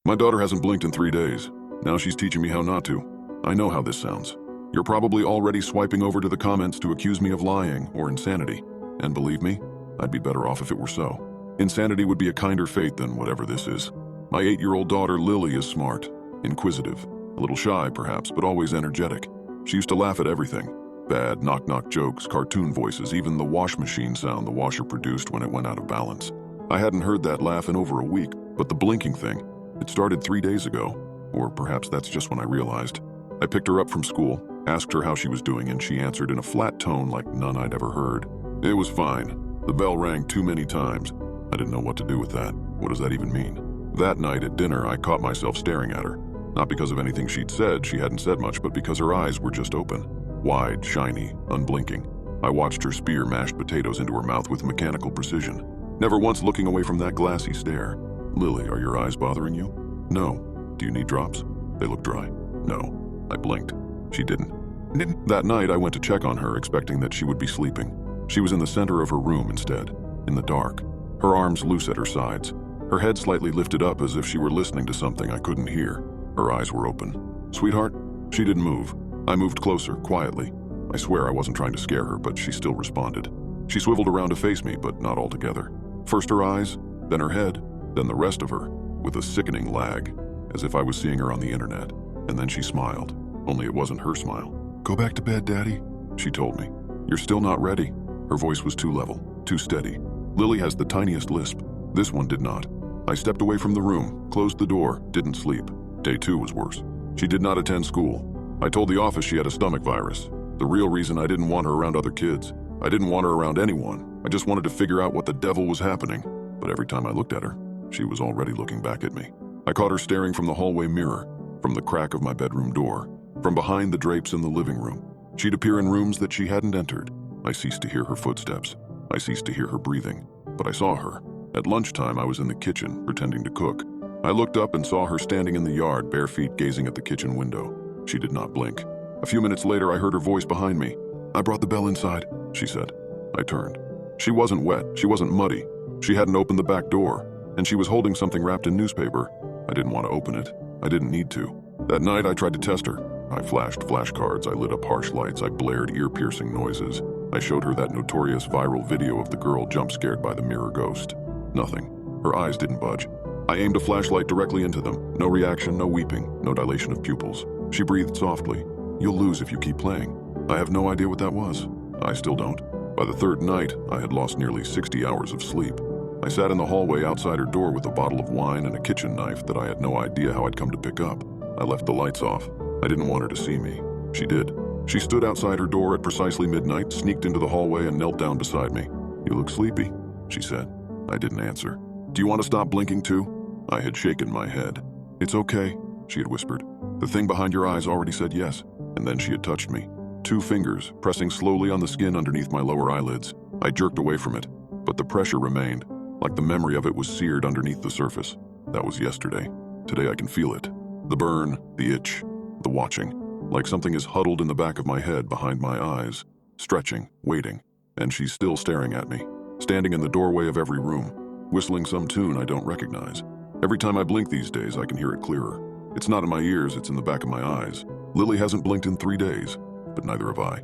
My daughter hasn't blinked in 3 days. Now she's teaching me how not to. I know how this sounds. You're probably already swiping over to the comments to accuse me of lying or insanity. And believe me, I'd be better off if it were so. Insanity would be a kinder fate than whatever this is. My 8-year-old daughter Lily is smart, inquisitive, a little shy perhaps, but always energetic. She used to laugh at everything. Bad knock-knock jokes, cartoon voices, even the wash machine sound the washer produced when it went out of balance. I hadn't heard that laugh in over a week, but the blinking thing, it started 3 days ago. Or perhaps that's just when I realized. I picked her up from school, asked her how she was doing, and she answered in a flat tone like none I'd ever heard. It was fine. The bell rang too many times. I didn't know what to do with that. What does that even mean? That night at dinner, I caught myself staring at her. Not because of anything she'd said, she hadn't said much, but because her eyes were just open. Wide, shiny, unblinking. I watched her spear mashed potatoes into her mouth with mechanical precision, never once looking away from that glassy stare. Lily, are your eyes bothering you? No. Do you need drops? They look dry. No. I blinked. She didn't. That night, I went to check on her, expecting that she would be sleeping. She was in the center of her room instead, in the dark, her arms loose at her sides, her head slightly lifted up as if she were listening to something I couldn't hear. Her eyes were open. Sweetheart? She didn't move. I moved closer, quietly. I swear I wasn't trying to scare her, but she still responded. She swiveled around to face me, but not altogether. First her eyes, then her head, then the rest of her, with a sickening lag, as if I was seeing her on the internet. And then she smiled, only it wasn't her smile. Go back to bed, Daddy, she told me. You're still not ready. Her voice was too level, too steady. Lily has the tiniest lisp. This one did not. I stepped away from the room, closed the door, didn't sleep. Day 2 was worse. She did not attend school. I told the office she had a stomach virus. The real reason I didn't want her around other kids. I didn't want her around anyone. I just wanted to figure out what the devil was happening. But every time I looked at her, she was already looking back at me. I caught her staring from the hallway mirror, from the crack of my bedroom door, from behind the drapes in the living room. She'd appear in rooms that she hadn't entered. I ceased to hear her footsteps. I ceased to hear her breathing. But I saw her. At lunchtime, I was in the kitchen, pretending to cook. I looked up and saw her standing in the yard, bare feet gazing at the kitchen window. She did not blink. A few minutes later, I heard her voice behind me. I brought the bell inside, she said. I turned. She wasn't wet. She wasn't muddy. She hadn't opened the back door, and she was holding something wrapped in newspaper. I didn't want to open it. I didn't need to. That night, I tried to test her. I flashed flashcards. I lit up harsh lights. I blared ear-piercing noises. I showed her that notorious viral video of the girl jump-scared by the mirror ghost. Nothing. Her eyes didn't budge. I aimed a flashlight directly into them. No reaction, no weeping, no dilation of pupils. She breathed softly. You'll lose if you keep playing. I have no idea what that was. I still don't. By the third night, I had lost nearly 60 hours of sleep. I sat in the hallway outside her door with a bottle of wine and a kitchen knife that I had no idea how I'd come to pick up. I left the lights off. I didn't want her to see me. She did. She stood outside her door at precisely midnight, sneaked into the hallway, and knelt down beside me. You look sleepy, she said. I didn't answer. Do you want to stop blinking too? I had shaken my head. It's okay, she had whispered. The thing behind your eyes already said yes. And then she had touched me. 2 fingers, pressing slowly on the skin underneath my lower eyelids. I jerked away from it, but the pressure remained, like the memory of it was seared underneath the surface. That was yesterday. Today I can feel it. The burn, the itch, the watching. Like something is huddled in the back of my head behind my eyes, stretching, waiting. And she's still staring at me, standing in the doorway of every room, whistling some tune I don't recognize. Every time I blink these days, I can hear it clearer. It's not in my ears, it's in the back of my eyes. Lily hasn't blinked in 3 days, but neither have I.